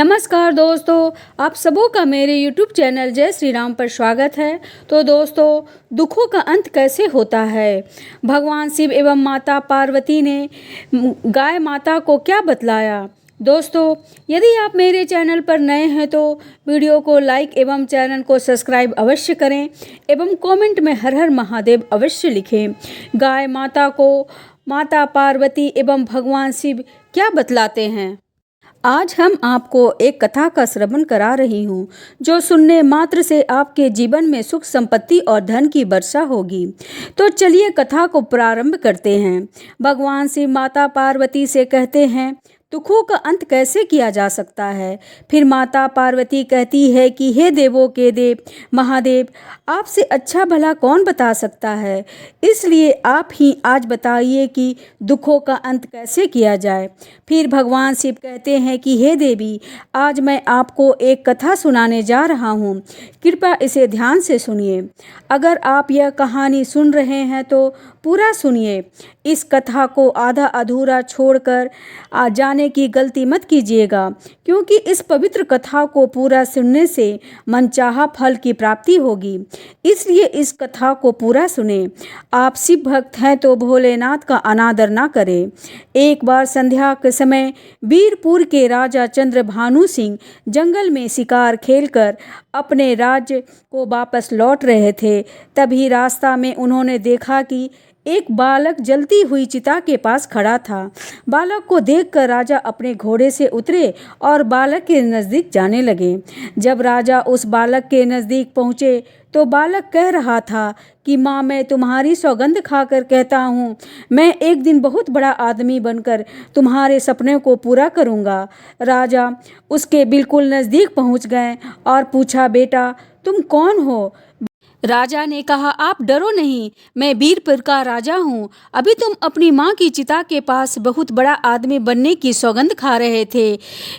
नमस्कार दोस्तों, आप सबों का मेरे YouTube चैनल जय श्री राम पर स्वागत है। तो दोस्तों, दुखों का अंत कैसे होता है? भगवान शिव एवं माता पार्वती ने गाय माता को क्या बतलाया? दोस्तों, यदि आप मेरे चैनल पर नए हैं तो वीडियो को लाइक एवं चैनल को सब्सक्राइब अवश्य करें एवं कमेंट में हर हर महादेव अवश्य लिखें। गाय माता को माता पार्वती एवं भगवान शिव क्या बतलाते हैं? आज हम आपको एक कथा का श्रवण करा रही हूँ, जो सुनने मात्र से आपके जीवन में सुख संपत्ति और धन की वर्षा होगी। तो चलिए कथा को प्रारंभ करते हैं। भगवान शिव माता पार्वती से कहते हैं, दुखों का अंत कैसे किया जा सकता है? फिर माता पार्वती कहती है कि हे देवों के देव महादेव, आपसे अच्छा भला कौन बता सकता है, इसलिए आप ही आज बताइए कि दुखों का अंत कैसे किया जाए। फिर भगवान शिव कहते हैं कि हे देवी, आज मैं आपको एक कथा सुनाने जा रहा हूँ, कृपया इसे ध्यान से सुनिए। अगर आप यह कहानी सुन रहे हैं तो पूरा सुनिए। इस कथा को आधा अधूरा छोड़कर जाने की गलती मत कीजिएगा, क्योंकि इस पवित्र कथा को पूरा सुनने से मनचाहा फल की प्राप्ति होगी। इसलिए इस कथा को पूरा सुने। आप शिव भक्त हैं तो भोलेनाथ का अनादर ना करें। एक बार संध्या के समय वीरपुर के राजा चंद्रभानु सिंह जंगल में शिकार खेलकर अपने राज्य को वापस लौट रहे थे। तभी रास्ता में उन्होंने देखा कि एक बालक जलती हुई चिता के पास खड़ा था। बालक को देखकर राजा अपने घोड़े से उतरे और बालक के नज़दीक जाने लगे। जब राजा उस बालक के नज़दीक पहुँचे तो बालक कह रहा था कि माँ, मैं तुम्हारी सौगंध खाकर कहता हूँ, मैं एक दिन बहुत बड़ा आदमी बनकर तुम्हारे सपने को पूरा करूँगा। राजा उसके बिल्कुल नज़दीक पहुँच गए और पूछा, बेटा तुम कौन हो? राजा ने कहा, आप डरो नहीं, मैं वीरपुर का राजा हूँ। अभी तुम अपनी माँ की चिता के पास बहुत बड़ा आदमी बनने की सौगंध खा रहे थे।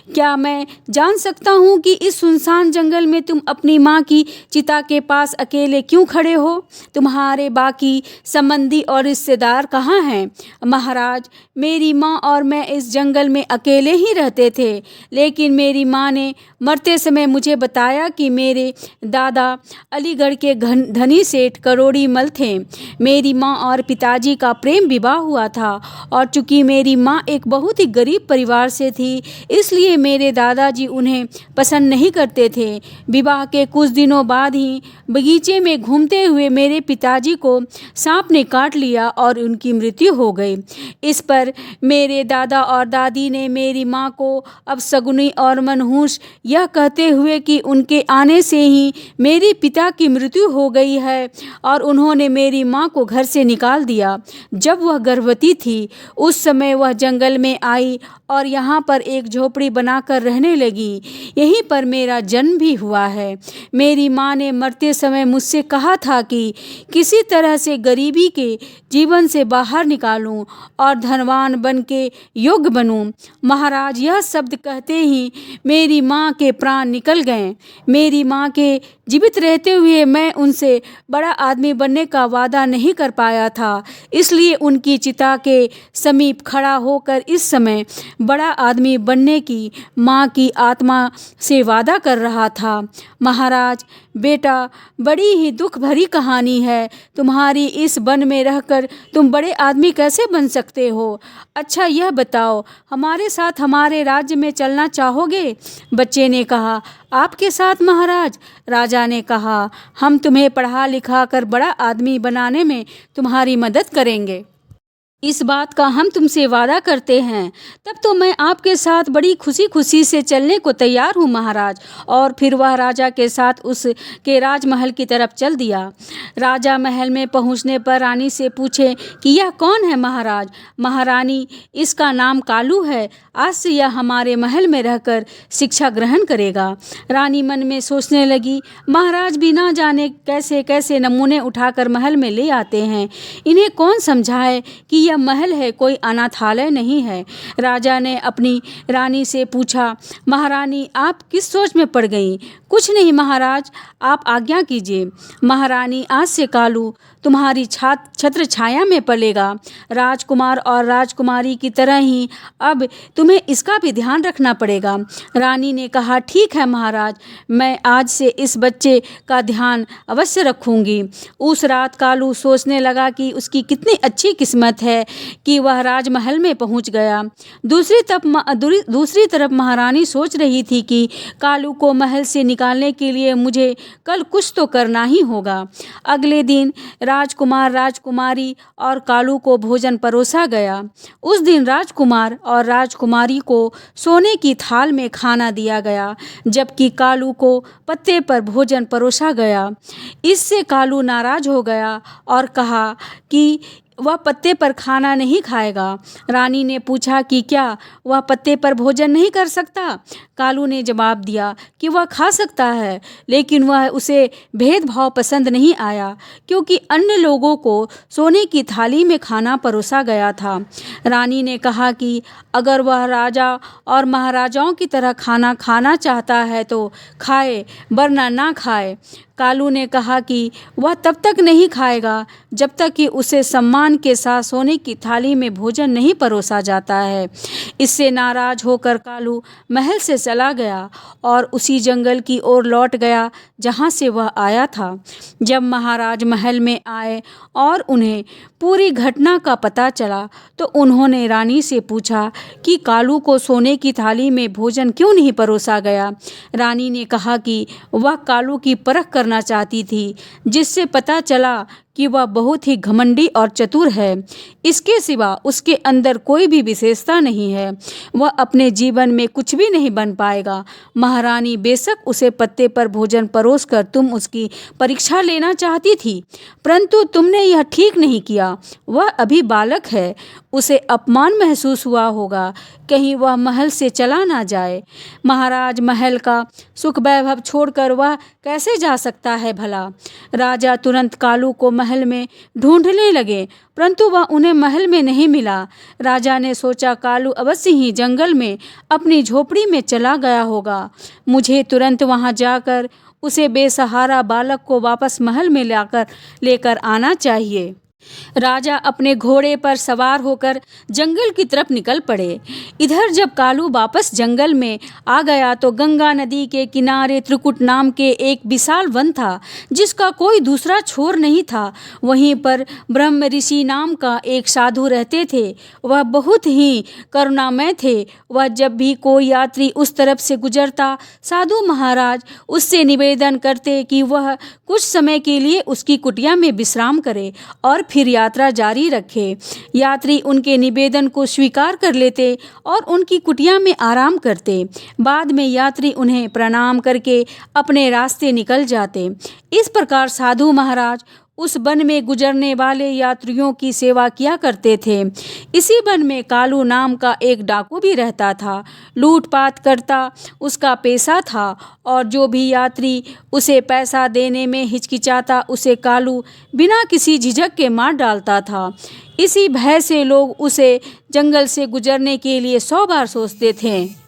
क्या मैं जान सकता हूँ कि इस सुनसान जंगल में तुम अपनी माँ की चिता के पास अकेले क्यों खड़े हो? तुम्हारे बाकी संबंधी और रिश्तेदार कहाँ हैं? महाराज, मेरी माँ और मैं इस जंगल में अकेले ही रहते थे, लेकिन मेरी माँ ने मरते समय मुझे बताया कि मेरे दादा अलीगढ़ के धनी सेठ करोड़ी मल थे। मेरी माँ और पिताजी का प्रेम विवाह हुआ था और चूंकि मेरी माँ एक बहुत ही गरीब परिवार से थी, इसलिए मेरे दादाजी उन्हें पसंद नहीं करते थे। विवाह के कुछ दिनों बाद ही बगीचे में घूमते हुए मेरे पिताजी को सांप ने काट लिया और उनकी मृत्यु हो गई। इस पर मेरे दादा और दादी ने मेरी माँ को अपशगुनी और मनहूस यह कहते हुए कि उनके आने से ही मेरे पिता की मृत्यु हो गई है और उन्होंने मेरी माँ को घर से निकाल दिया। जब वह गर्भवती थी उस समय वह जंगल में आई और यहाँ पर एक झोपड़ी बनाकर रहने लगी। यहीं पर मेरा जन्म भी हुआ है। मेरी माँ ने मरते समय मुझसे कहा था कि किसी तरह से गरीबी के जीवन से बाहर निकालूं और धनवान बन के योग्य बनूं। महाराज, यह शब्द कहते ही मेरी माँ के प्राण निकल गए। मेरी माँ के जीवित रहते हुए मैं उनसे बड़ा आदमी बनने का वादा नहीं कर पाया था, इसलिए उनकी चिता के समीप खड़ा होकर इस समय बड़ा आदमी बनने की माँ की आत्मा से वादा कर रहा था। महाराज बेटा, बड़ी ही दुख भरी कहानी है। तुम्हारी इस वन में रहकर तुम बड़े आदमी कैसे बन सकते हो? अच्छा यह बताओ, हमारे साथ हमारे राज्य में चलना चाहोगे? बच्चे ने कहा, आपके साथ महाराज? राजा ने कहा, हम तुम्हें पढ़ा लिखा कर बड़ा आदमी बनाने में तुम्हारी मदद करेंगे। इस बात का हम तुमसे वादा करते हैं। तब तो मैं आपके साथ बड़ी खुशी खुशी से चलने को तैयार हूँ महाराज। और फिर वह राजा के साथ उसके राजमहल की तरफ चल दिया। राजा महल में पहुँचने पर रानी से पूछे कि यह कौन है महाराज? महारानी, इसका नाम कालू है। आज से यह हमारे महल में रहकर शिक्षा ग्रहण करेगा। रानी मन में सोचने लगी, महाराज भी ना जाने कैसे कैसे नमूने उठाकर महल में ले आते हैं, इन्हें कौन समझाए कि यह महल है, कोई अनाथालय नहीं है। राजा ने अपनी रानी से पूछा, महारानी आप किस सोच में पड़ गईं? कुछ नहीं महाराज, आप आज्ञा कीजिए। महारानी, आज से कालू तुम्हारी छत्र छाया में पलेगा। राजकुमार और राजकुमारी की तरह ही अब तुम्हें इसका भी ध्यान रखना पड़ेगा। रानी ने कहा, ठीक है महाराज, मैं आज से इस बच्चे का ध्यान अवश्य रखूंगी। उस रात कालू सोचने लगा कि उसकी कितनी अच्छी किस्मत है कि वह राजमहल में पहुंच गया। दूसरी तरफ महारानी सोच रही थी कि कालू को महल से निकालने के लिए मुझे कल कुछ तो करना ही होगा। अगले दिन राजकुमार, राजकुमारी और कालू को भोजन परोसा गया। उस दिन राजकुमार और राजकुमारी को सोने की थाल में खाना दिया गया, जबकि कालू को पत्ते पर भोजन परोसा गया। इससे कालू नाराज हो गया और कहा कि वह पत्ते पर खाना नहीं खाएगा। रानी ने पूछा कि क्या वह पत्ते पर भोजन नहीं कर सकता? कालू ने जवाब दिया कि वह खा सकता है, लेकिन वह उसे भेदभाव पसंद नहीं आया, क्योंकि अन्य लोगों को सोने की थाली में खाना परोसा गया था। रानी ने कहा कि अगर वह राजा और महाराजाओं की तरह खाना खाना चाहता है तो खाए, वरना ना खाए। कालू ने कहा कि वह तब तक नहीं खाएगा जब तक कि उसे सम्मान के साथ सोने की थाली में भोजन नहीं परोसा जाता है। इससे नाराज होकर कालू महल से चला गया और उसी जंगल की ओर लौट गया जहां से वह आया था। जब महाराज महल में आए और उन्हें पूरी घटना का पता चला तो उन्होंने रानी से पूछा कि कालू को सोने की थाली में भोजन क्यों नहीं परोसा गया। रानी ने कहा कि वह कालू की परख करना चाहती थी, जिससे पता चला कि वह बहुत ही घमंडी और चतुर है। इसके सिवा उसके अंदर कोई भी विशेषता नहीं है। वह अपने जीवन में कुछ भी नहीं बन पाएगा। महारानी, बेशक उसे पत्ते पर भोजन परोस कर तुम उसकी परीक्षा लेना चाहती थी, परंतु तुमने यह ठीक नहीं किया। वह अभी बालक है, उसे अपमान महसूस हुआ होगा, कहीं वह महल से चला ना जाए। महाराज, महल का सुख वैभव छोड़कर वह कैसे जा सकता है भला? राजा तुरंत कालू को महल में ढूंढने लगे, परंतु वह उन्हें महल में नहीं मिला। राजा ने सोचा कालू अवश्य ही जंगल में अपनी झोपड़ी में चला गया होगा। मुझे तुरंत वहां जाकर उसे बेसहारा बालक को वापस महल में लेकर आना चाहिए। राजा अपने घोड़े पर सवार होकर जंगल की तरफ निकल पड़े। इधर जब कालू वापस जंगल में आ गया तो गंगा नदी के किनारे त्रिकुट नाम के एक विशाल वन था, जिसका कोई दूसरा छोर नहीं था। वहीं पर ब्रह्म ऋषि नाम का एक साधु रहते थे। वह बहुत ही करुणामय थे। वह जब भी कोई यात्री उस तरफ से गुजरता, साधु महाराज उससे निवेदन करते कि वह कुछ समय के लिए उसकी कुटिया में विश्राम करे और फिर यात्रा जारी रखे। यात्री उनके निवेदन को स्वीकार कर लेते और उनकी कुटिया में आराम करते। बाद में यात्री उन्हें प्रणाम करके अपने रास्ते निकल जाते। इस प्रकार साधु महाराज उस वन में गुजरने वाले यात्रियों की सेवा किया करते थे। इसी वन में कालू नाम का एक डाकू भी रहता था। लूटपाट करता उसका पेशा था और जो भी यात्री उसे पैसा देने में हिचकिचाता उसे कालू बिना किसी झिझक के मार डालता था। इसी भय से लोग उसे जंगल से गुजरने के लिए 100 बार सोचते थे।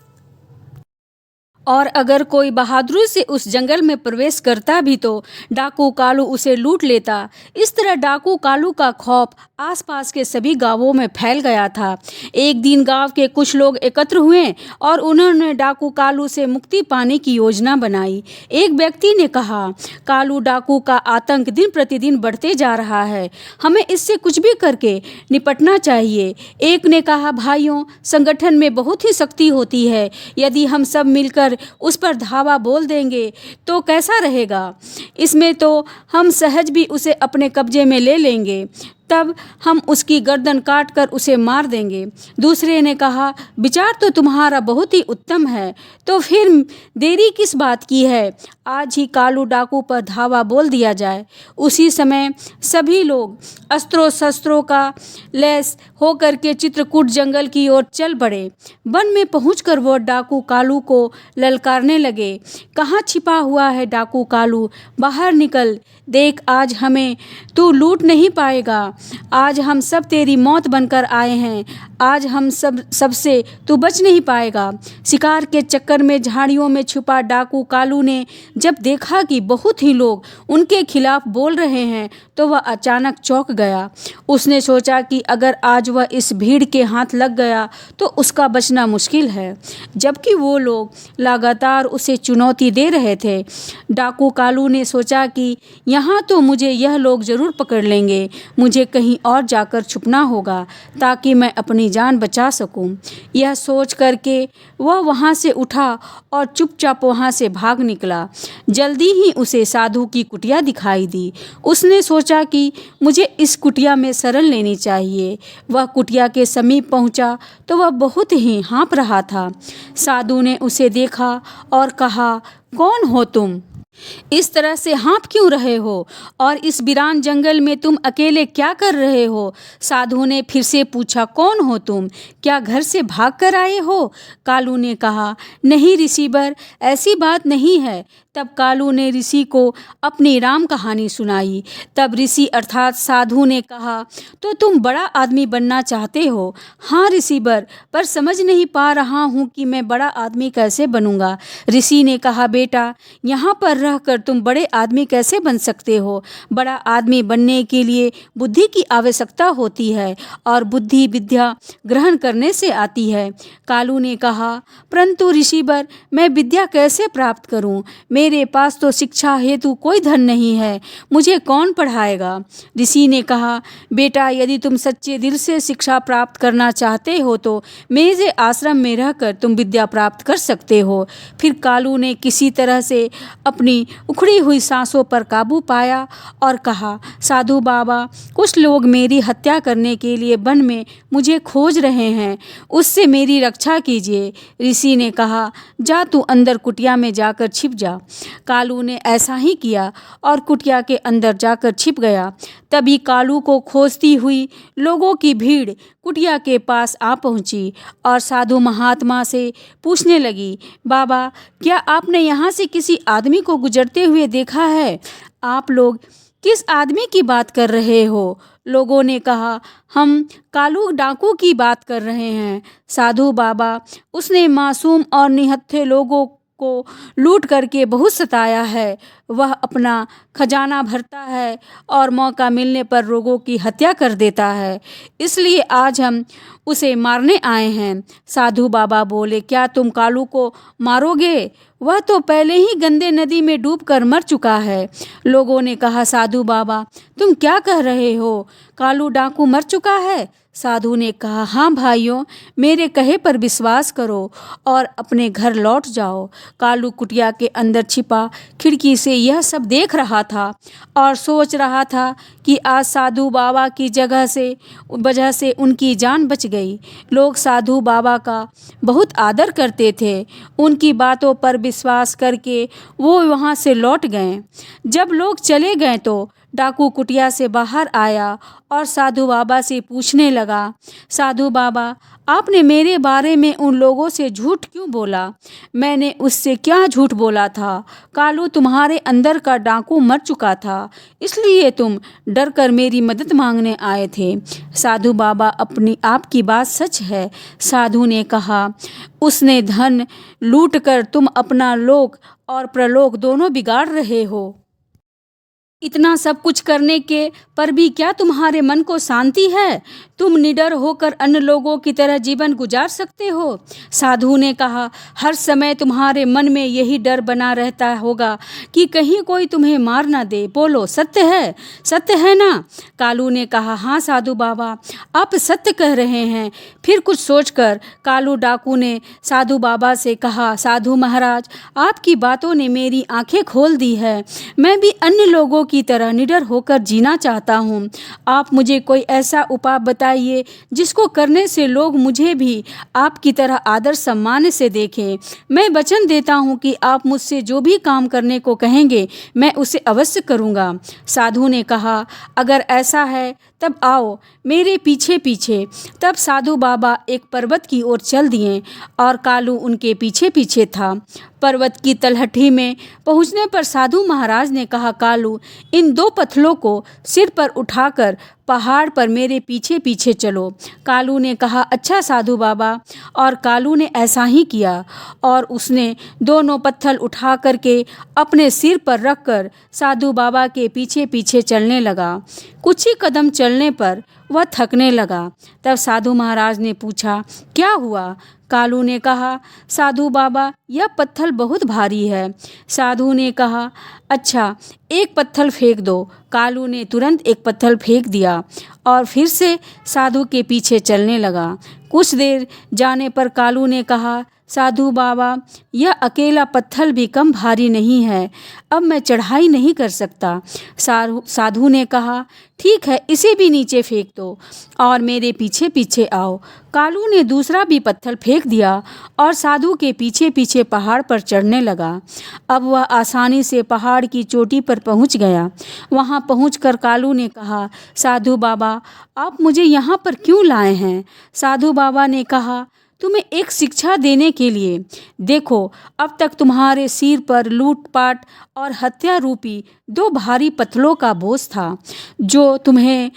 और अगर कोई बहादुरी से उस जंगल में प्रवेश करता भी तो डाकू कालू उसे लूट लेता। इस तरह डाकू कालू का खौफ आसपास के सभी गांवों में फैल गया था। एक दिन गांव के कुछ लोग एकत्र हुए और उन्होंने डाकू कालू से मुक्ति पाने की योजना बनाई। एक व्यक्ति ने कहा, कालू डाकू का आतंक दिन प्रतिदिन बढ़ते जा रहा है, हमें इससे कुछ भी करके निपटना चाहिए। एक ने कहा, भाइयों, संगठन में बहुत ही शक्ति होती है, यदि हम सब मिलकर उस पर धावा बोल देंगे तो कैसा रहेगा? इसमें तो हम सहज भी उसे अपने कब्जे में ले लेंगे, तब हम उसकी गर्दन काटकर उसे मार देंगे। दूसरे ने कहा, विचार तो तुम्हारा बहुत ही उत्तम है, तो फिर देरी किस बात की है? आज ही कालू डाकू पर धावा बोल दिया जाए। उसी समय सभी लोग अस्त्रों शस्त्रों का लैस होकर के चित्रकूट जंगल की ओर चल पड़े। वन में पहुंचकर वो डाकू कालू को ललकारने लगे, कहाँ छिपा हुआ है डाकू कालू? बाहर निकल, देख आज हमें तू लूट नहीं पाएगा। आज हम सब तेरी मौत बनकर आए हैं। आज हम सबसे तू बच नहीं पाएगा। शिकार के चक्कर में झाड़ियों में छुपा डाकू कालू ने जब देखा कि बहुत ही लोग उनके खिलाफ बोल रहे हैं तो वह अचानक चौंक गया। उसने सोचा कि अगर आज वह इस भीड़ के हाथ लग गया तो उसका बचना मुश्किल है। जबकि वो लोग लगातार उसे चुनौती दे रहे थे, डाकू कालू ने सोचा कि यहाँ तो मुझे यह लोग ज़रूर पकड़ लेंगे। मुझे कहीं और जाकर छुपना होगा ताकि मैं अपनी जान बचा सकूं। यह सोच करके वह वहाँ से उठा और चुपचाप वहाँ से भाग निकला। जल्दी ही उसे साधु की कुटिया दिखाई दी। उसने सोचा कि मुझे इस कुटिया में शरण लेनी चाहिए। वह कुटिया के समीप पहुँचा तो वह बहुत ही हाँफ रहा था। साधु ने उसे देखा और कहा, कौन हो तुम? इस तरह से हाँफ क्यों रहे हो और इस वीरान जंगल में तुम अकेले क्या कर रहे हो? साधु ने फिर से पूछा, कौन हो तुम? क्या घर से भाग कर आए हो? कालू ने कहा, नहीं ऋषिवर, ऐसी बात नहीं है। तब कालू ने ऋषि को अपनी राम कहानी सुनाई। तब ऋषि अर्थात साधु ने कहा, तो तुम बड़ा आदमी बनना चाहते हो? हाँ ऋषिवर, पर समझ नहीं पा रहा हूँ कि मैं बड़ा आदमी कैसे बनूंगा। ऋषि ने कहा, बेटा, यहाँ पर रहकर तुम बड़े आदमी कैसे बन सकते हो? बड़ा आदमी बनने के लिए बुद्धि की आवश्यकता होती है और बुद्धि विद्या ग्रहण करने से आती है। कालू ने कहा, परंतु ऋषिवर, मैं विद्या कैसे प्राप्त करूं? मेरे पास तो शिक्षा हेतु कोई धन नहीं है। मुझे कौन पढ़ाएगा? ऋषि ने कहा, बेटा, यदि तुम सच्चे दिल से शिक्षा प्राप्त करना चाहते हो तो मेरे आश्रम में रहकर तुम विद्या प्राप्त कर सकते हो। फिर कालू ने किसी तरह से अपनी उखड़ी हुई सांसों पर काबू पाया और कहा, साधु बाबा, कुछ लोग मेरी हत्या करने के लिए वन में मुझे खोज रहे हैं, उससे मेरी रक्षा कीजिए। ऋषि ने कहा, जा तू अंदर कुटिया में जाकर छिप जा। कालू ने ऐसा ही किया और कुटिया के अंदर जाकर छिप गया। तभी कालू को खोजती हुई लोगों की भीड़ कुटिया के पास आ पहुंची और साधु महात्मा से पूछने लगी, बाबा, क्या आपने यहाँ से किसी आदमी को गुजरते हुए देखा है? आप लोग किस आदमी की बात कर रहे हो? लोगों ने कहा, हम कालू डाकू की बात कर रहे हैं। साधु बाबा, उसने मासूम और निहत्थे लोगों को लूट करके बहुत सताया है। वह अपना खजाना भरता है और मौका मिलने पर लोगों की हत्या कर देता है। इसलिए आज हम उसे मारने आए हैं। साधु बाबा बोले, क्या तुम कालू को मारोगे? वह तो पहले ही गंदे नदी में डूबकर मर चुका है। लोगों ने कहा, साधु बाबा, तुम क्या कह रहे हो? कालू डाकू मर चुका है? साधु ने कहा, हाँ भाइयों, मेरे कहे पर विश्वास करो और अपने घर लौट जाओ। कालू कुटिया के अंदर छिपा खिड़की से यह सब देख रहा था और सोच रहा था कि आज साधु बाबा की वजह से उनकी जान बच गई। लोग साधु बाबा का बहुत आदर करते थे। उनकी बातों पर विश्वास करके वो वहाँ से लौट गए। जब लोग चले गए तो डाकू कुटिया से बाहर आया और साधु बाबा से पूछने लगा, साधु बाबा, आपने मेरे बारे में उन लोगों से झूठ क्यों बोला? मैंने उससे क्या झूठ बोला था? कालू तुम्हारे अंदर का डाकू मर चुका था, इसलिए तुम डर कर मेरी मदद मांगने आए थे। साधु बाबा, अपनी आपकी बात सच है। साधु ने कहा, उसने धन लूट कर तुम अपना लोक और प्रलोक दोनों बिगाड़ रहे हो। इतना सब कुछ करने के पर भी क्या तुम्हारे मन को शांति है? तुम निडर होकर अन्य लोगों की तरह जीवन गुजार सकते हो? साधु ने कहा, हर समय तुम्हारे मन में यही डर बना रहता होगा कि कहीं कोई तुम्हें मार ना दे। बोलो, सत्य है? सत्य है ना? कालू ने कहा, हाँ साधु बाबा, आप सत्य कह रहे हैं। फिर कुछ सोचकर कालू डाकू ने साधु बाबा से कहा, साधु महाराज, आपकी बातों ने मेरी आंखें खोल दी है। मैं भी अन्य लोगों की तरह निडर होकर जीना चाहता हूँ। आप मुझे कोई ऐसा उपाय बताइए जिसको करने से लोग मुझे भी आपकी तरह आदर सम्मान से देखें। मैं वचन देता हूँ कि आप मुझसे जो भी काम करने को कहेंगे मैं उसे अवश्य करूँगा। साधु ने कहा, अगर ऐसा है तब आओ मेरे पीछे पीछे। तब साधु बाबा एक पर्वत की ओर चल दिए और कालू उनके पीछे पीछे था। पर्वत की तलहटी में पहुंचने पर साधु महाराज ने कहा, कालू, इन 2 पत्थरों को सिर पर उठाकर पहाड़ पर मेरे पीछे पीछे चलो। कालू ने कहा, अच्छा साधु बाबा। और कालू ने ऐसा ही किया और उसने दोनों पत्थर उठा करके अपने सिर पर रखकर साधु बाबा के पीछे पीछे चलने लगा। कुछ ही कदम चलने पर वह थकने लगा। तब साधु महाराज ने पूछा, क्या हुआ? कालू ने कहा, साधु बाबा, यह पत्थर बहुत भारी है। साधु ने कहा, अच्छा, एक पत्थर फेंक दो। कालू ने तुरंत एक पत्थर फेंक दिया और फिर से साधु के पीछे चलने लगा। कुछ देर जाने पर कालू ने कहा, साधु बाबा, यह अकेला पत्थर भी कम भारी नहीं है, अब मैं चढ़ाई नहीं कर सकता। साधु ने कहा, ठीक है, इसे भी नीचे फेंक दो और मेरे पीछे पीछे आओ। कालू ने दूसरा भी पत्थर फेंक दिया और साधु के पीछे पीछे पहाड़ पर चढ़ने लगा। अब वह आसानी से पहाड़ की चोटी पर पहुंच गया। वहां पहुंचकर कालू ने कहा, साधु बाबा, आप मुझे यहाँ पर क्यों लाए हैं? साधु बाबा ने कहा, तुम्हें एक शिक्षा देने के लिए। देखो, अब तक तुम्हारे सिर पर लूटपाट और हत्या रूपी 2 भारी पत्थरों का बोझ था, जो तुम्हें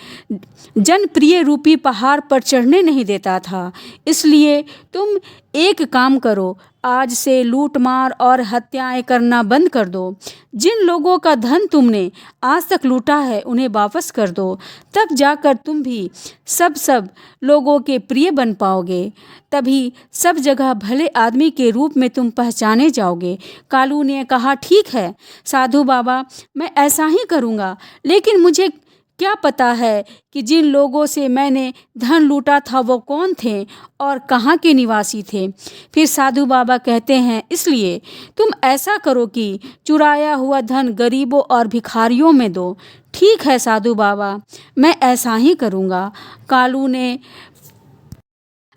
जनप्रिय रूपी पहाड़ पर चढ़ने नहीं देता था। इसलिए तुम एक काम करो, आज से लूटमार और हत्याएं करना बंद कर दो। जिन लोगों का धन तुमने आज तक लूटा है उन्हें वापस कर दो, तब जाकर तुम भी सब लोगों के प्रिय बन पाओगे। तभी सब जगह भले आदमी के रूप में तुम पहचाने जाओगे। कालू ने कहा, ठीक है साधु बाबा, मैं ऐसा ही करूँगा, लेकिन मुझे क्या पता है कि जिन लोगों से मैंने धन लूटा था वो कौन थे और कहाँ के निवासी थे। फिर साधु बाबा कहते हैं, इसलिए तुम ऐसा करो कि चुराया हुआ धन गरीबों और भिखारियों में दो। ठीक है साधु बाबा, मैं ऐसा ही करूँगा। कालू ने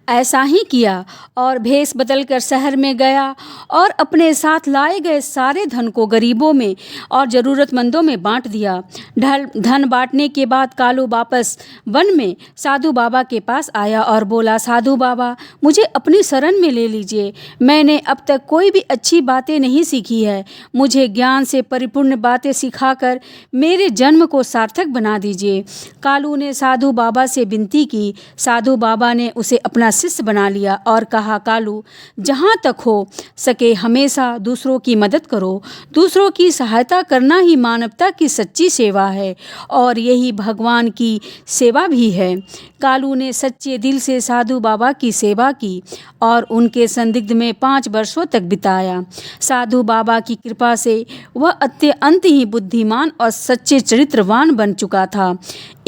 ऐसा ही किया और भेष बदलकर शहर में गया और अपने साथ लाए गए सारे धन को गरीबों में और ज़रूरतमंदों में बांट दिया। धन बांटने के बाद कालू वापस वन में साधु बाबा के पास आया और बोला, साधु बाबा, मुझे अपनी शरण में ले लीजिए। मैंने अब तक कोई भी अच्छी बातें नहीं सीखी है। मुझे ज्ञान से परिपूर्ण बातें सिखाकर मेरे जन्म को सार्थक बना दीजिए। कालू ने साधु बाबा से विनती की। साधु बाबा ने उसे अपना शिष्य बना लिया और कहा, कालू, जहाँ तक हो सके हमेशा दूसरों की मदद करो। दूसरों की सहायता करना ही मानवता की सच्ची सेवा है और यही भगवान की सेवा भी है। कालू ने सच्चे दिल से साधु बाबा की सेवा की और उनके संदिग्ध में 5 वर्षों तक बिताया। साधु बाबा की कृपा से वह अत्यंत ही बुद्धिमान और सच्चे चरित्रवान बन चुका था।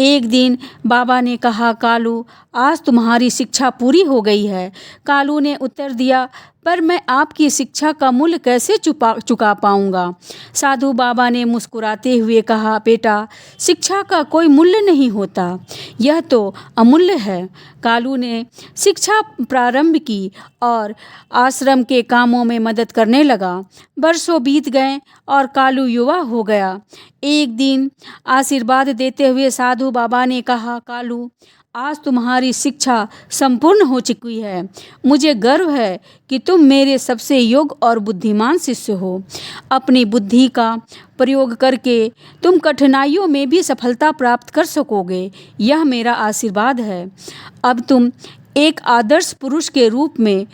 एक दिन बाबा ने कहा, कालू, आज तुम्हारी शिक्षा पूरी हो गई है। कालू ने उत्तर दिया, पर मैं आपकी शिक्षा का मूल्य कैसे चुका पाऊंगा? साधु बाबा ने मुस्कुराते हुए कहा, बेटा, शिक्षा का कोई मूल्य नहीं होता, यह तो अमूल्य है। कालू ने शिक्षा प्रारंभ की और आश्रम के कामों में मदद करने लगा। वर्षों बीत गए और कालू युवा हो गया। एक दिन आशीर्वाद देते हुए साधु बाबा ने कहा, कालू, आज तुम्हारी शिक्षा संपूर्ण हो चुकी है। मुझे गर्व है कि तुम मेरे सबसे योग्य और बुद्धिमान शिष्य हो। अपनी बुद्धि का प्रयोग करके तुम कठिनाइयों में भी सफलता प्राप्त कर सकोगे, यह मेरा आशीर्वाद है। अब तुम एक आदर्श पुरुष के रूप में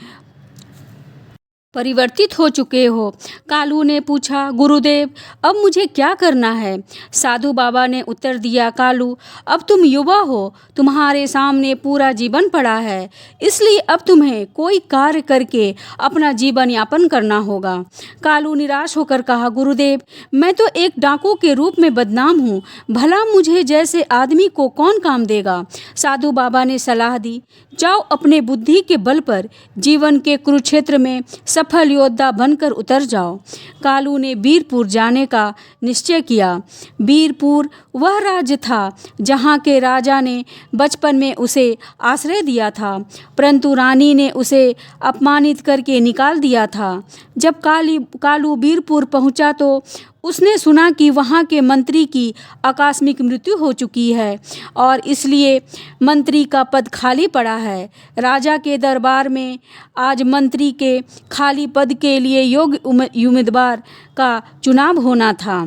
परिवर्तित हो चुके हो। कालू ने पूछा, गुरुदेव, अब मुझे क्या करना है? साधु बाबा ने उत्तर दिया, कालू, अब तुम युवा हो, तुम्हारे सामने पूरा जीवन पड़ा है, इसलिए अब तुम्हें कोई कार्य करके अपना जीवन यापन करना होगा। कालू निराश होकर कहा, गुरुदेव, मैं तो एक डाकू के रूप में बदनाम हूँ, भला मुझे जैसे आदमी को कौन काम देगा? साधु बाबा ने सलाह दी, जाओ अपने बुद्धि के बल पर जीवन के कुरुक्षेत्र में सफल योद्धा बनकर उतर जाओ। कालू ने वीरपुर जाने का निश्चय किया। वीरपुर वह राज्य था जहाँ के राजा ने बचपन में उसे आश्रय दिया था, परंतु रानी ने उसे अपमानित करके निकाल दिया था। जब कालू वीरपुर पहुँचा तो उसने सुना कि वहाँ के मंत्री की आकस्मिक मृत्यु हो चुकी है और इसलिए मंत्री का पद खाली पड़ा है। राजा के दरबार में आज मंत्री के खाली पद के लिए योग्य उम्मीदवार का चुनाव होना था।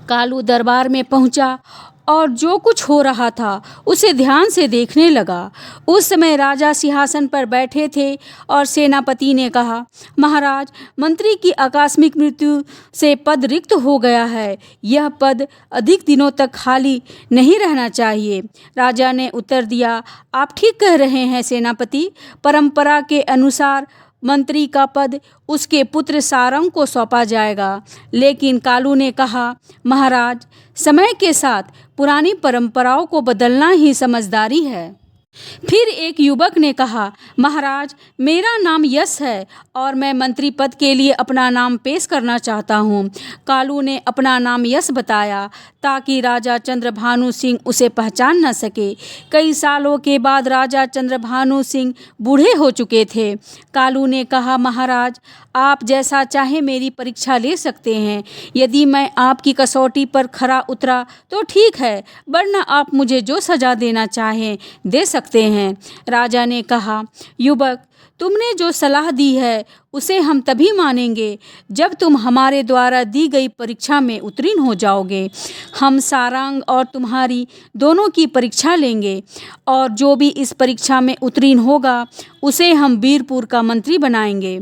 कालू दरबार में पहुंचा और जो कुछ हो रहा था उसे ध्यान से देखने लगा। उस समय राजा सिंहासन पर बैठे थे और सेनापति ने कहा, महाराज, मंत्री की आकस्मिक मृत्यु से पद रिक्त हो गया है। यह पद अधिक दिनों तक खाली नहीं रहना चाहिए। राजा ने उत्तर दिया, आप ठीक कह रहे हैं सेनापति। परंपरा के अनुसार मंत्री का पद उसके पुत्र सारंग को सौंपा जाएगा। लेकिन कालू ने कहा, महाराज, समय के साथ पुरानी परंपराओं को बदलना ही समझदारी है। फिर एक युवक ने कहा, महाराज, मेरा नाम यश है और मैं मंत्री पद के लिए अपना नाम पेश करना चाहता हूँ। कालू ने अपना नाम यश बताया ताकि राजा चंद्रभानु सिंह उसे पहचान न सके। कई सालों के बाद राजा चंद्रभानु सिंह बूढ़े हो चुके थे। कालू ने कहा, महाराज, आप जैसा चाहे मेरी परीक्षा ले सकते हैं। यदि मैं आपकी कसौटी पर खरा उतरा तो ठीक है, वरना आप मुझे जो सजा देना चाहें दे सकते हैं। राजा ने कहा, युवक, तुमने जो सलाह दी है उसे हम तभी मानेंगे जब तुम हमारे द्वारा दी गई परीक्षा में उत्तीर्ण हो जाओगे। हम सारंग और तुम्हारी दोनों की परीक्षा लेंगे और जो भी इस परीक्षा में उत्तीर्ण होगा उसे हम वीरपुर का मंत्री बनाएंगे।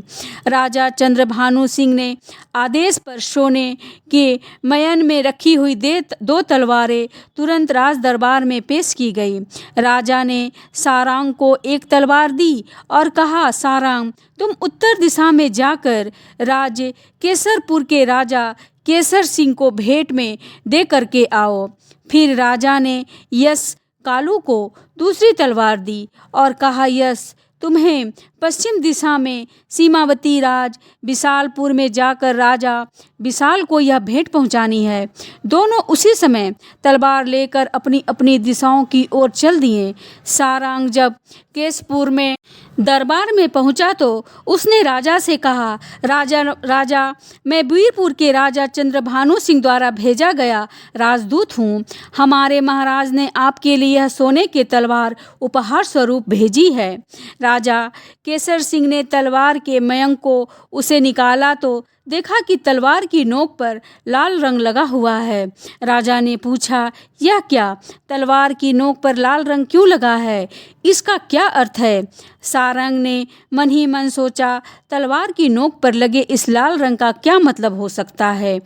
राजा चंद्रभानु सिंह ने आदेश पर सोने के मयन में रखी हुई दो तलवारें तुरंत राज दरबार में पेश की गई। राजा ने सारंग को एक तलवार दी और कहा, सारंग, तुम उत्तर दिशा में जाकर राज्य केसरपुर के राजा केसर सिंह को भेंट में दे करके आओ। फिर राजा ने यश कालू को दूसरी तलवार दी और कहा, यश, तुम्हें पश्चिम दिशा में सीमावर्ती राज विशालपुर में जाकर राजा विशाल को यह भेंट पहुंचानी है। दोनों उसी समय तलवार लेकर अपनी अपनी दिशाओं की ओर चल दिए। सारंग जब केसपुर में दरबार में पहुंचा तो उसने राजा से कहा, राजा, मैं वीरपुर के राजा चंद्रभानु सिंह द्वारा भेजा गया राजदूत हूँ। हमारे महाराज ने आपके लिए यह सोने की तलवार उपहार स्वरूप भेजी है। राजा केसर सिंह ने तलवार के मयंक को उसे निकाला तो देखा कि तलवार की नोक पर लाल रंग लगा हुआ है। राजा ने पूछा, यह क्या? तलवार की नोक पर लाल रंग क्यों लगा है? इसका क्या अर्थ है? सारंग ने मन ही मन सोचा, तलवार की नोक पर लगे इस लाल रंग का क्या मतलब हो सकता है?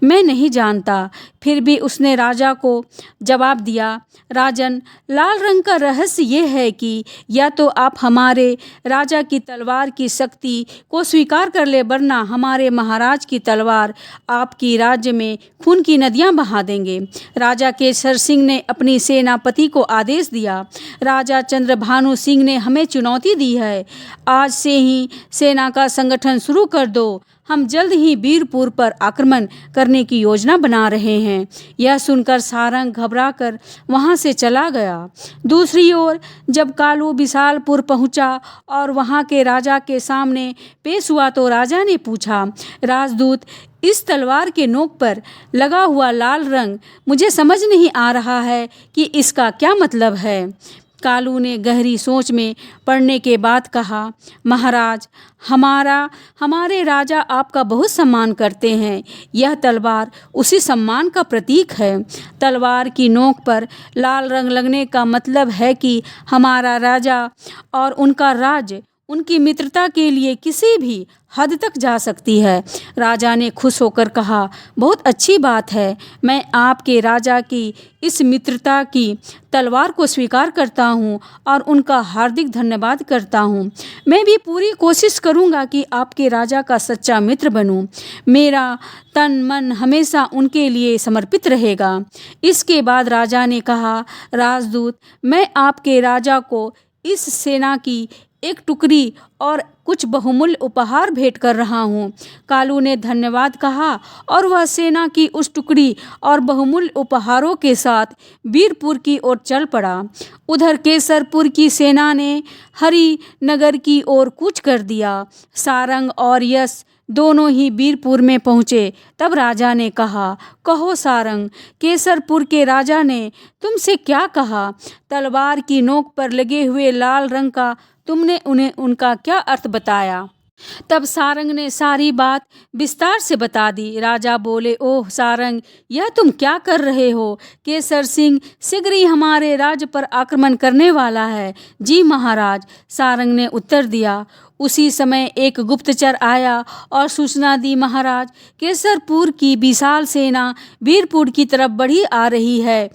मैं नहीं जानता। फिर भी उसने राजा को जवाब दिया, राजन, लाल रंग का रहस्य ये है कि या तो आप हमारे राजा की तलवार की शक्ति को स्वीकार कर ले, वरना हमारे महाराज की तलवार आपकी राज्य में खून की नदियां बहा देंगे। राजा केसर सिंह ने अपनी सेनापति को आदेश दिया, राजा चंद्रभानु सिंह ने हमें चुनौती दी है। आज से ही सेना का संगठन शुरू कर दो। हम जल्द ही वीरपुर पर आक्रमण करने की योजना बना रहे हैं। यह सुनकर सारंग घबराकर वहां से चला गया। दूसरी ओर जब कालू विशालपुर पहुंचा और वहां के राजा के सामने पेश हुआ तो राजा ने पूछा, राजदूत, इस तलवार के नोक पर लगा हुआ लाल रंग मुझे समझ नहीं आ रहा है कि इसका क्या मतलब है। कालू ने गहरी सोच में पड़ने के बाद कहा, महाराज, हमारे राजा आपका बहुत सम्मान करते हैं। यह तलवार उसी सम्मान का प्रतीक है। तलवार की नोक पर लाल रंग लगने का मतलब है कि हमारा राजा और उनका राज्य उनकी मित्रता के लिए किसी भी हद तक जा सकती है। राजा ने खुश होकर कहा, बहुत अच्छी बात है। मैं आपके राजा की इस मित्रता की तलवार को स्वीकार करता हूँ और उनका हार्दिक धन्यवाद करता हूँ। मैं भी पूरी कोशिश करूँगा कि आपके राजा का सच्चा मित्र बनूँ। मेरा तन मन हमेशा उनके लिए समर्पित रहेगा। इसके बाद राजा ने कहा, राजदूत, मैं आपके राजा को इस सेना की एक टुकड़ी और कुछ बहुमूल्य उपहार भेंट कर रहा हूँ। कालू ने धन्यवाद कहा और वह सेना की उस टुकड़ी और बहुमूल्य उपहारों के साथ वीरपुर की ओर चल पड़ा। उधर केसरपुर की सेना ने हरिनगर की ओर कूच कर दिया। सारंग और यश दोनों ही बीरपुर में पहुँचे। तब राजा ने कहा, कहो सारंग, केसरपुर के राजा ने तुमसे क्या कहा? तलवार की नोक पर लगे हुए लाल रंग का तुमने उन्हें उनका क्या अर्थ बताया? तब सारंग ने सारी बात विस्तार से बता दी। राजा बोले, ओह सारंग, यह तुम क्या कर रहे हो? केसर सिंह शीघ्र ही हमारे राज्य पर आक्रमण करने वाला है। जी महाराज, सारंग ने उत्तर दिया। उसी समय एक गुप्तचर आया और सूचना दी, महाराज, केसरपुर की विशाल सेना बीरपुर की तरफ बढ़ी आ रही है।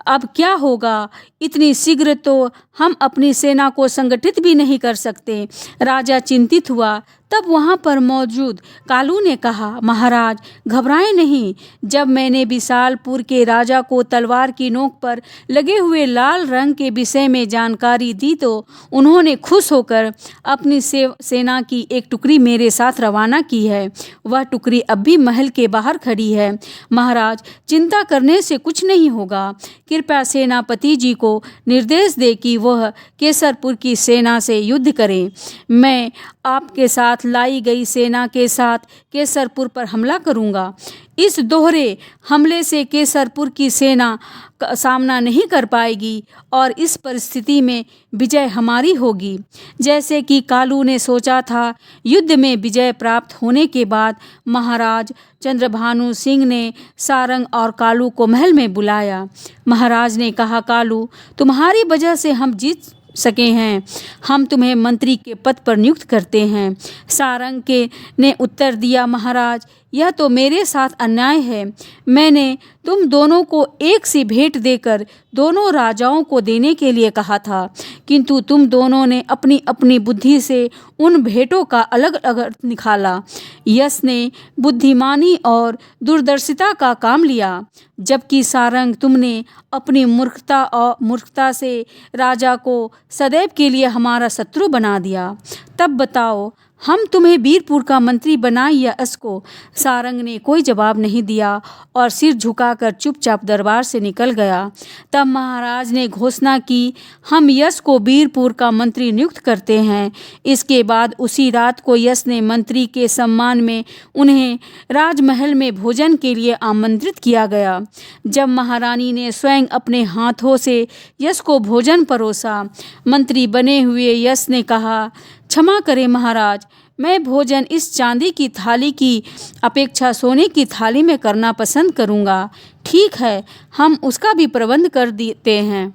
अब क्या होगा? इतनी शीघ्र तो हम अपनी सेना को संगठित भी नहीं कर सकते। राजा चिंतित हुआ। तब वहाँ पर मौजूद कालू ने कहा, महाराज घबराएं नहीं। जब मैंने विशालपुर के राजा को तलवार की नोक पर लगे हुए लाल रंग के विषय में जानकारी दी तो उन्होंने खुश होकर अपनी सेना की एक टुकड़ी मेरे साथ रवाना की है। वह टुकड़ी अब भी महल के बाहर खड़ी है। महाराज चिंता करने से कुछ नहीं होगा। कृपया सेनापति जी को निर्देश दे कि वह केसरपुर की सेना से युद्ध करें। मैं आपके साथ लाई गई सेना के साथ केसरपुर पर हमला करूंगा। इस दोहरे हमले से केसरपुर की सेना का सामना नहीं कर पाएगी और इस परिस्थिति में विजय हमारी होगी। जैसे कि कालू ने सोचा था, युद्ध में विजय प्राप्त होने के बाद महाराज चंद्रभानु सिंह ने सारंग और कालू को महल में बुलाया। महाराज ने कहा, कालू, तुम्हारी वजह से हम जीत सके हैं। हम तुम्हें मंत्री के पद पर नियुक्त करते हैं। सारंग ने उत्तर दिया, महाराज, यह तो मेरे साथ अन्याय है। मैंने तुम दोनों को एक सी भेंट देकर दोनों राजाओं को देने के लिए कहा था, किंतु तुम दोनों ने अपनी अपनी बुद्धि से उन भेंटों का अलग अलग निकाला। यश ने बुद्धिमानी और दूरदर्शिता का काम लिया, जबकि सारंग, तुमने अपनी मूर्खता से राजा को सदैव के लिए हमारा शत्रु बना दिया। तब बताओ, हम तुम्हें बीरपुर का मंत्री बनाए या यश को? सारंग ने कोई जवाब नहीं दिया और सिर झुकाकर चुपचाप दरबार से निकल गया। तब महाराज ने घोषणा की, हम यश को बीरपुर का मंत्री नियुक्त करते हैं। इसके बाद उसी रात को यश ने मंत्री के सम्मान में उन्हें राजमहल में भोजन के लिए आमंत्रित किया गया। जब महारानी ने स्वयं अपने हाथों से यश को भोजन परोसा, मंत्री बने हुए यश ने कहा, क्षमा करें महाराज, मैं भोजन इस चांदी की थाली की अपेक्षा सोने की थाली में करना पसंद करूंगा। ठीक है, हम उसका भी प्रबंध कर देते हैं।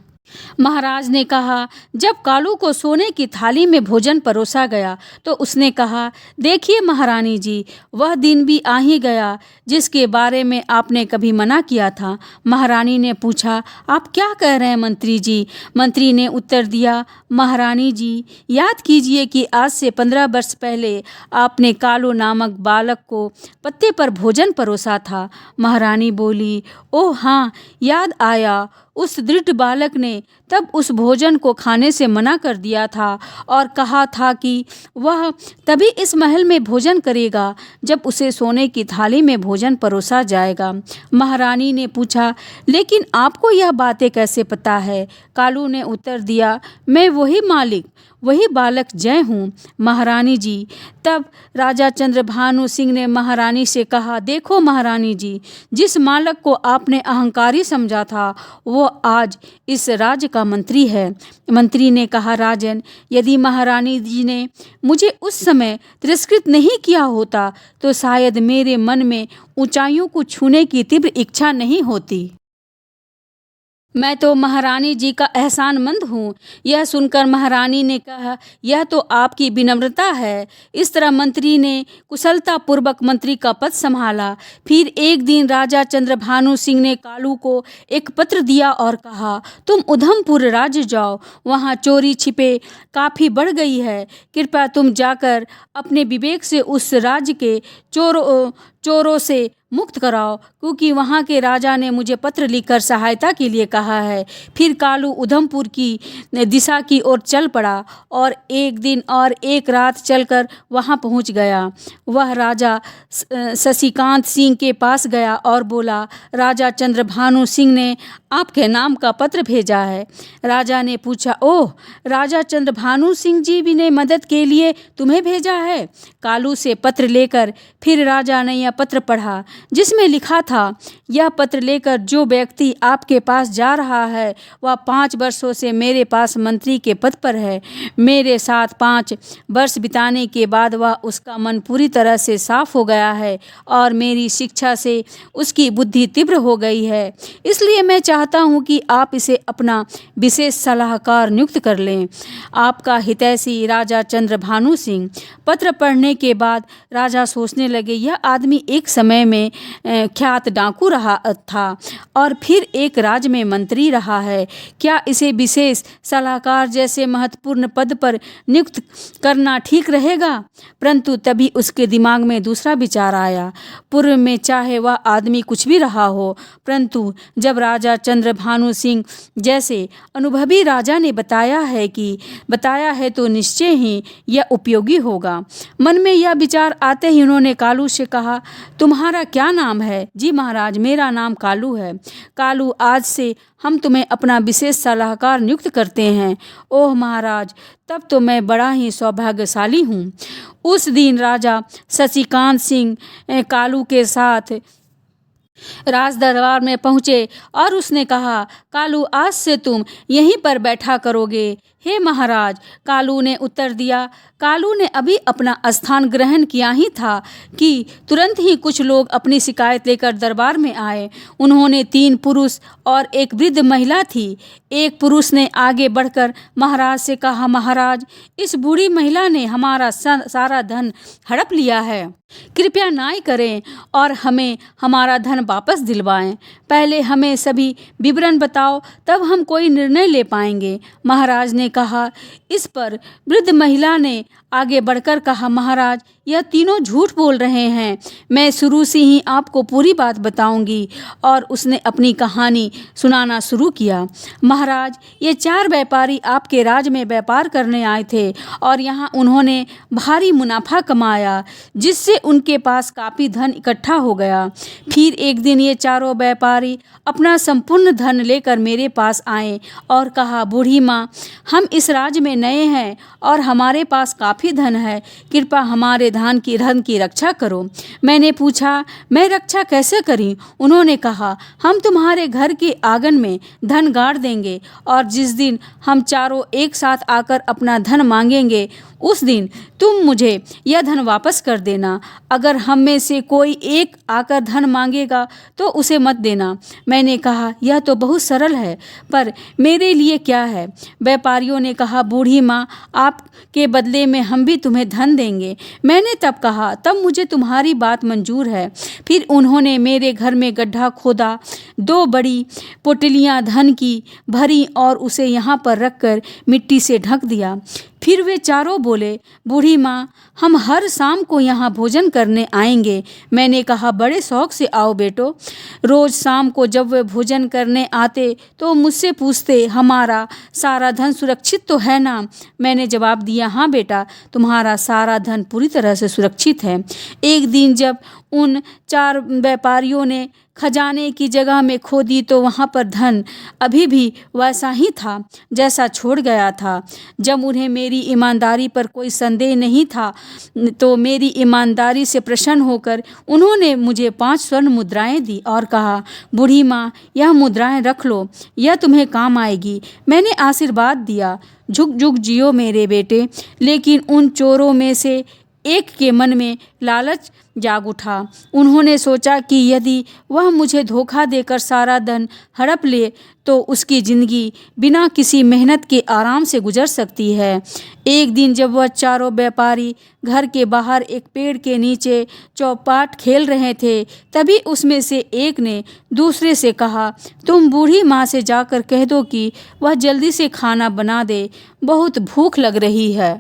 महाराज ने कहा। जब कालू को सोने की थाली में भोजन परोसा गया तो उसने कहा, देखिए महारानी जी, वह दिन भी आ ही गया जिसके बारे में आपने कभी मना किया था। महारानी ने पूछा, आप क्या कह रहे हैं मंत्री जी? मंत्री ने उत्तर दिया, महारानी जी, याद कीजिए कि आज से 15 वर्ष पहले आपने कालू नामक बालक को पत्ते पर भोजन परोसा था। महारानी बोली, ओह हाँ, याद आया। उस दृढ़ बालक ने तब उस भोजन को खाने से मना कर दिया था और कहा था कि वह तभी इस महल में भोजन करेगा जब उसे सोने की थाली में भोजन परोसा जाएगा। महारानी ने पूछा, लेकिन आपको यह बातें कैसे पता है? कालू ने उत्तर दिया, मैं वही बालक जय हूँ महारानी जी। तब राजा चंद्रभानु सिंह ने महारानी से कहा, देखो महारानी जी, जिस बालक को आपने अहंकारी समझा था वो आज इस राज्य का मंत्री है। मंत्री ने कहा, राजन, यदि महारानी जी ने मुझे उस समय तिरस्कृत नहीं किया होता तो शायद मेरे मन में ऊंचाइयों को छूने की तीव्र इच्छा नहीं होती। मैं तो महारानी जी का एहसानमंद हूँ। यह सुनकर महारानी ने कहा, यह तो आपकी विनम्रता है। इस तरह मंत्री ने कुशलतापूर्वक मंत्री का पद संभाला। फिर एक दिन राजा चंद्रभानु सिंह ने कालू को एक पत्र दिया और कहा, तुम उधमपुर राज्य जाओ, वहाँ चोरी छिपे काफ़ी बढ़ गई है। कृपया तुम जाकर अपने विवेक से उस राज्य के चोरों से मुक्त कराओ, क्योंकि वहाँ के राजा ने मुझे पत्र लिखकर सहायता के लिए कहा है। फिर कालू उधमपुर की दिशा की ओर चल पड़ा और एक दिन और एक रात चलकर वहाँ पहुँच गया। वह राजा शशिकांत सिंह के पास गया और बोला, राजा चंद्रभानु सिंह ने आपके नाम का पत्र भेजा है। राजा ने पूछा, ओह, राजा चंद्रभानु सिंह जी भी ने मदद के लिए तुम्हें भेजा है। कालू से पत्र लेकर फिर राजा ने यह पत्र पढ़ा, जिसमें लिखा था, यह पत्र लेकर जो व्यक्ति आपके पास जा रहा है वह 5 वर्षों से मेरे पास मंत्री के पद पर है। मेरे साथ 5 वर्ष बिताने के बाद वह उसका मन पूरी तरह से साफ हो गया है और मेरी शिक्षा से उसकी बुद्धि तीव्र हो गई है। इसलिए मैं चाहता हूँ कि आप इसे अपना विशेष सलाहकार नियुक्त कर लें। आपका हितैषी राजा चंद्रभानु सिंह। पत्र पढ़ने के बाद राजा सोचने लगे, यह आदमी एक समय में ख्यात डाकू रहा था और फिर एक राज्य में मंत्री रहा है। क्या इसे विशेष सलाहकार जैसे महत्वपूर्ण पद पर नियुक्त करना ठीक रहेगा? परंतु तभी उसके दिमाग में दूसरा विचार आया। पूर्व में चाहे वह आदमी कुछ भी रहा हो, परंतु जब राजा चंद्रभानु सिंह जैसे अनुभवी राजा ने बताया है तो निश्चय ही यह उपयोगी होगा। मन में यह विचार आते ही उन्होंने कालू से कहा, तुम्हारा क्या नाम है? जी महाराज, मेरा नाम कालू है। कालू, आज से हम तुम्हें अपना विशेष सलाहकार नियुक्त करते हैं। ओह महाराज, तब तो मैं बड़ा ही सौभाग्यशाली हूँ। उस दिन राजा शशिकांत सिंह कालू के साथ राज दरबार में पहुँचे और उसने कहा, कालू, आज से तुम यहीं पर बैठा करोगे। हे महाराज, कालू ने उत्तर दिया। कालू ने अभी अपना स्थान ग्रहण किया ही था कि तुरंत ही कुछ लोग अपनी शिकायत लेकर दरबार में आए। उन्होंने 3 पुरुष और एक वृद्ध महिला थी। एक पुरुष ने आगे बढ़कर महाराज से कहा, महाराज, इस बूढ़ी महिला ने हमारा सारा धन हड़प लिया है। कृपया न्याय करें और हमें हमारा धन वापस दिलवाएं। पहले हमें सभी विवरण बताओ, तब हम कोई निर्णय ले पाएंगे। महाराज ने कहा। इस पर वृद्ध महिला ने आगे बढ़कर कहा, महाराज, यह तीनों झूठ बोल रहे हैं। मैं शुरू से ही आपको पूरी बात बताऊंगी। और उसने अपनी कहानी सुनाना शुरू किया। महाराज, ये 4 व्यापारी आपके राज्य में व्यापार करने आए थे और यहाँ उन्होंने भारी मुनाफा कमाया, जिससे उनके पास काफ़ी धन इकट्ठा हो गया। फिर एक दिन ये चारों व्यापारी अपना संपूर्ण धन लेकर मेरे पास आए और कहा, बूढ़ी माँ, हम इस राज्य में नए हैं और हमारे पास काफ़ी धन है। कृपया हमारे धन की रक्षा करो। मैंने पूछा, मैं रक्षा कैसे करी? उन्होंने कहा, हम तुम्हारे घर के आंगन में धन गाड़ देंगे और जिस दिन हम चारों एक साथ आकर अपना धन मांगेंगे, उस दिन तुम मुझे यह धन वापस कर देना। अगर हम में से कोई एक आकर धन मांगेगा तो उसे मत देना। मैंने कहा, यह तो बहुत सरल है, पर मेरे लिए क्या है? व्यापारियों ने कहा, बूढ़ी माँ, आपके बदले में हम भी तुम्हें धन देंगे। मैंने तब कहा, तब मुझे तुम्हारी बात मंजूर है। फिर उन्होंने मेरे घर में गड्ढा खोदा, 2 बड़ी पोटलियाँ धन की भरी और उसे यहाँ पर रखकर मिट्टी से ढक दिया। फिर वे चारों बोले, बूढ़ी माँ, हम हर शाम को यहाँ भोजन करने आएंगे। मैंने कहा, बड़े शौक से आओ बेटो। रोज़ शाम को जब वे भोजन करने आते तो मुझसे पूछते, हमारा सारा धन सुरक्षित तो है ना? मैंने जवाब दिया, हाँ बेटा, तुम्हारा सारा धन पूरी तरह से सुरक्षित है। एक दिन जब उन 4 व्यापारियों ने खजाने की जगह में खोदी तो वहाँ पर धन अभी भी वैसा ही था जैसा छोड़ गया था। जब उन्हें मेरी ईमानदारी पर कोई संदेह नहीं था तो मेरी ईमानदारी से प्रसन्न होकर उन्होंने मुझे 5 स्वर्ण मुद्राएं दी और कहा, बूढ़ी माँ, यह मुद्राएं रख लो, यह तुम्हें काम आएगी। मैंने आशीर्वाद दिया, झुक झुक जियो मेरे बेटे। लेकिन उन चोरों में से एक के मन में लालच जाग उठा। उन्होंने सोचा कि यदि वह मुझे धोखा देकर सारा धन हड़प ले तो उसकी ज़िंदगी बिना किसी मेहनत के आराम से गुजर सकती है। एक दिन जब वह चारों व्यापारी घर के बाहर एक पेड़ के नीचे चौपाट खेल रहे थे, तभी उसमें से एक ने दूसरे से कहा, तुम बूढ़ी माँ से जाकर कह दो कि वह जल्दी से खाना बना दे, बहुत भूख लग रही है।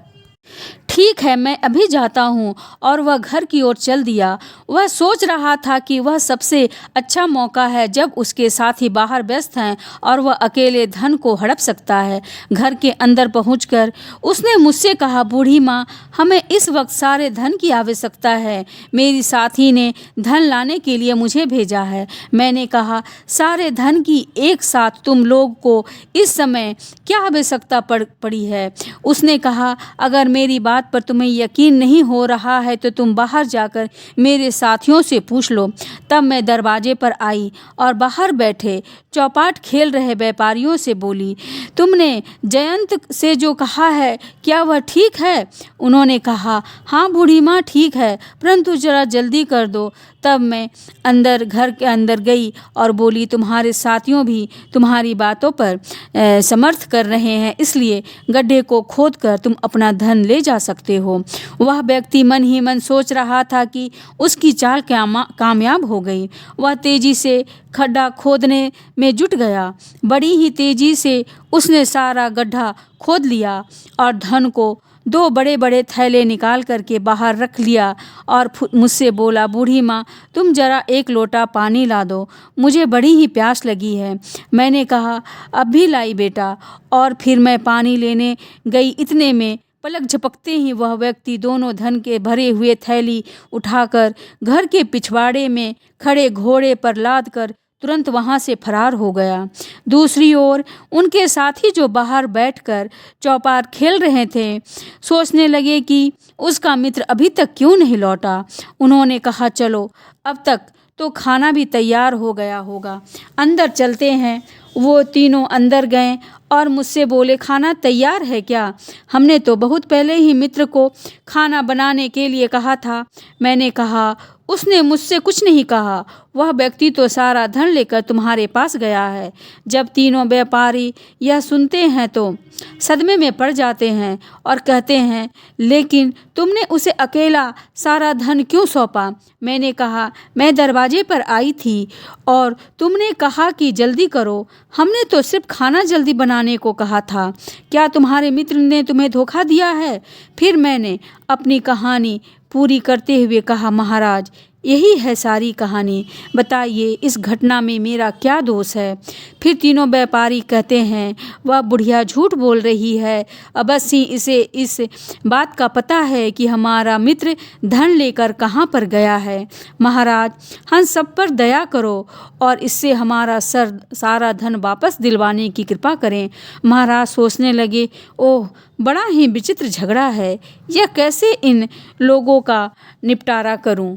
ठीक है, मैं अभी जाता हूँ। और वह घर की ओर चल दिया। वह सोच रहा था कि वह सबसे अच्छा मौका है जब उसके साथी बाहर व्यस्त हैं और वह अकेले धन को हड़प सकता है। घर के अंदर पहुंचकर उसने मुझसे कहा, बूढ़ी माँ, हमें इस वक्त सारे धन की आवश्यकता है। मेरी साथी ने धन लाने के लिए मुझे भेजा है। मैंने कहा, सारे धन की एक साथ तुम लोग को इस समय क्या आवश्यकता पड़ी है? उसने कहा, अगर मेरी बात पर तुम्हें यकीन नहीं हो रहा है तो तुम बाहर जाकर मेरे साथियों से पूछ लो। तब मैं दरवाजे पर आई और बाहर बैठे चौपाट खेल रहे व्यापारियों से बोली, तुमने जयंत से जो कहा है क्या वह ठीक है? उन्होंने कहा, हाँ बूढ़ी माँ, ठीक है, परंतु जरा जल्दी कर दो। तब मैं घर के अंदर गई और बोली, तुम्हारे साथियों भी तुम्हारी बातों पर समर्थ कर रहे हैं, इसलिए गड्ढे को खोदकर तुम अपना धन ले जा सकते हो। वह व्यक्ति मन ही मन सोच रहा था कि उसकी चाल कामयाब हो गई। वह तेजी से खड्डा खोदने में जुट गया। बड़ी ही तेजी से उसने सारा गड्ढा खोद लिया और धन को 2 बड़े-बड़े थैले निकाल करके बाहर रख लिया और मुझसे बोला, बूढ़ी माँ, तुम जरा एक लोटा पानी ला दो, मुझे बड़ी ही प्यास लगी है। मैंने कहा, अब भी लाई बेटा। और फिर मैं पानी लेने गई। इतने में पलक झपकते ही वह व्यक्ति दोनों धन के भरे हुए थैली उठाकर घर के पिछवाड़े में खड़े घोड़े पर लाद कर तुरंत वहां से फरार हो गया। दूसरी ओर उनके साथी जो बाहर बैठकर चौपाट खेल रहे थे, सोचने लगे कि उसका मित्र अभी तक क्यों नहीं लौटा। उन्होंने कहा, चलो अब तक तो खाना भी तैयार हो गया होगा, अंदर चलते हैं। वो तीनों अंदर गए और मुझसे बोले, खाना तैयार है क्या? हमने तो बहुत पहले ही मित्र को खाना बनाने के लिए कहा था। मैंने कहा, उसने मुझसे कुछ नहीं कहा, वह व्यक्ति तो सारा धन लेकर तुम्हारे पास गया है। जब तीनों व्यापारी यह सुनते हैं तो सदमे में पड़ जाते हैं और कहते हैं, लेकिन तुमने उसे अकेला सारा धन क्यों सौंपा? मैंने कहा, मैं दरवाजे पर आई थी और तुमने कहा कि जल्दी करो। हमने तो सिर्फ खाना जल्दी बनाने को कहा था। क्या तुम्हारे मित्र ने तुम्हें धोखा दिया है? फिर मैंने अपनी कहानी पूरी करते हुए कहा, महाराज, यही है सारी कहानी। बताइए, इस घटना में मेरा क्या दोष है? फिर तीनों व्यापारी कहते हैं, वह बुढ़िया झूठ बोल रही है। अवश्य इसे इस बात का पता है कि हमारा मित्र धन लेकर कहाँ पर गया है। महाराज, हम सब पर दया करो और इससे हमारा सारा धन वापस दिलवाने की कृपा करें। महाराज सोचने लगे, ओह, बड़ा ही विचित्र झगड़ा है, यह कैसे इन लोगों का निपटारा करूं?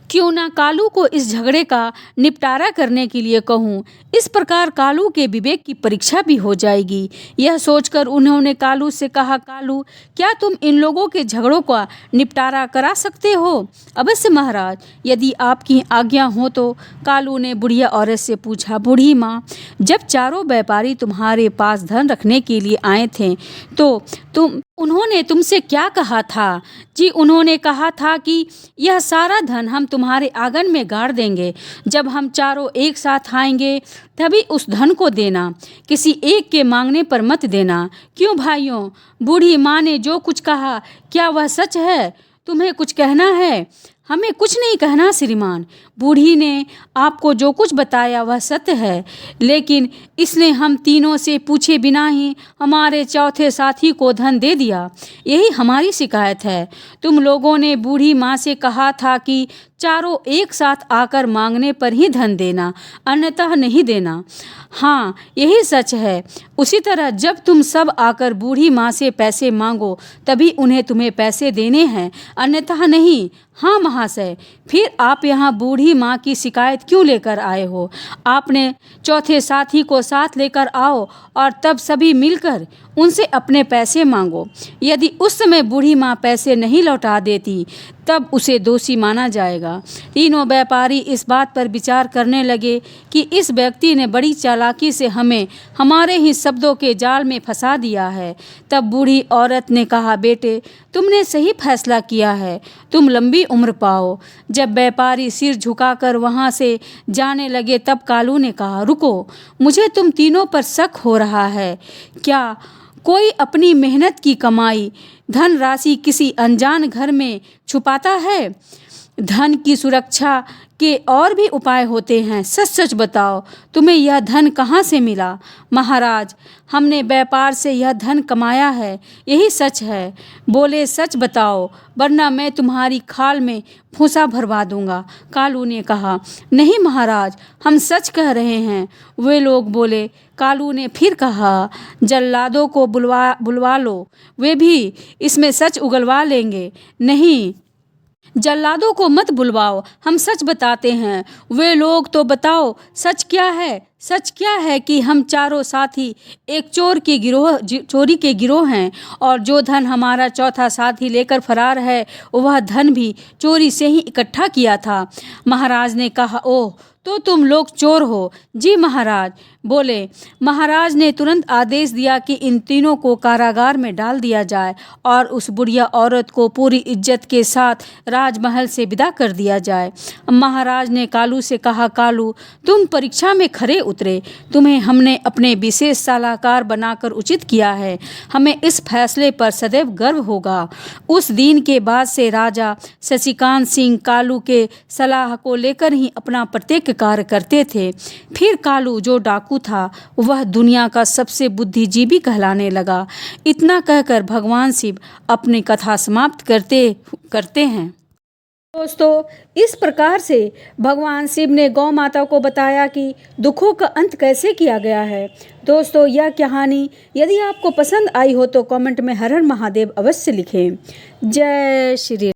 क्यों ना कालू को इस झगड़े का निपटारा करने के लिए कहूं। इस प्रकार कालू के विवेक की परीक्षा भी हो जाएगी। यह सोचकर उन्होंने कालू से कहा, कालू, क्या तुम इन लोगों के झगड़ों का निपटारा करा सकते हो? अवश्य महाराज, यदि आपकी आज्ञा हो तो। कालू ने बुढ़िया औरत से पूछा, बूढ़ी माँ, जब चारों व्यापारी तुम्हारे पास धन रखने के लिए आए थे तो उन्होंने तुमसे क्या कहा था? जी, उन्होंने कहा था कि यह सारा धन हम तुम्हारे आंगन में गाड़ देंगे। जब हम चारों एक साथ आएंगे तभी उस धन को देना, किसी एक के मांगने पर मत देना। क्यों भाइयों, बूढ़ी माँ ने जो कुछ कहा क्या वह सच है? तुम्हें कुछ कहना है? हमें कुछ नहीं कहना श्रीमान। बूढ़ी ने आपको जो कुछ बताया वह सत्य है, लेकिन इसने हम तीनों से पूछे बिना ही हमारे चौथे साथी को धन दे दिया। यही हमारी शिकायत है। तुम लोगों ने बूढ़ी माँ से कहा था कि चारों एक साथ आकर मांगने पर ही धन देना, अन्यथा नहीं देना। हाँ, यही सच है। उसी तरह जब तुम सब आकर बूढ़ी माँ से पैसे मांगो तभी उन्हें तुम्हें पैसे देने हैं, अन्यथा नहीं। हाँ महाशय, फिर आप यहाँ बूढ़ी माँ की शिकायत क्यों लेकर आए हो? आपने चौथे साथी को साथ लेकर आओ और तब सभी मिलकर उनसे अपने पैसे मांगो। यदि उस समय बूढ़ी माँ पैसे नहीं लौटा देती तब उसे दोषी माना जाएगा। तीनों व्यापारी इस बात पर विचार करने लगे कि इस व्यक्ति ने बड़ी चालाकी से हमें हमारे ही शब्दों के जाल में फंसा दिया है। तब बूढ़ी औरत ने कहा, बेटे, तुमने सही फैसला किया है, तुम लंबी उम्र पाओ। जब व्यापारी सिर झुकाकर वहाँ से जाने लगे तब कालू ने कहा, रुको, मुझे तुम तीनों पर शक हो रहा है। क्या कोई अपनी मेहनत की कमाई धन राशि किसी अनजान घर में छुपाता है? धन की सुरक्षा के और भी उपाय होते हैं, सच सच बताओ, तुम्हें यह धन कहाँ से मिला? महाराज, हमने व्यापार से यह धन कमाया है, यही सच है। बोले, सच बताओ, वरना मैं तुम्हारी खाल में भूसा भरवा दूंगा। कालू ने कहा, नहीं महाराज, हम सच कह रहे हैं। वे लोग बोले। कालू ने फिर कहा, जल्लादों को बुलवा लो, वे भी इसमें सच उगलवा लेंगे। नहीं, जल्लादों को मत बुलवाओ, हम सच बताते हैं। वे लोग तो बताओ, सच क्या है? सच क्या है कि हम चारों साथी एक चोरी के गिरोह हैं, और जो धन हमारा चौथा साथी लेकर फरार है, वह धन भी चोरी से ही इकट्ठा किया था। महाराज ने कहा, ओह, तो तुम लोग चोर हो? जी महाराज। बोले। महाराज ने तुरंत आदेश दिया कि इन तीनों को कारागार में डाल दिया जाए और उस बुढ़िया औरत को पूरी इज्जत के साथ राजमहल से विदा कर दिया जाए। महाराज ने कालू से कहा, कालू, तुम परीक्षा में खरे उतरे, तुम्हें हमने अपने विशेष सलाहकार बनाकर उचित किया है। हमें इस फैसले पर सदैव गर्व होगा। उस दिन के बाद से राजा शशिकांत सिंह कालू के सलाह को लेकर ही अपना प्रत्येक कार्य करते थे। फिर कालू जो डाकू था, वह दुनिया का सबसे बुद्धिजीवी कहलाने लगा। इतना कहकर भगवान शिव अपनी कथा समाप्त करते हैं। दोस्तों, इस प्रकार से भगवान शिव ने गौ माता को बताया कि दुखों का अंत कैसे किया गया है। दोस्तों, यह कहानी यदि आपको पसंद आई हो तो कमेंट में हर हर महादेव अवश्य लिखें। जय श्री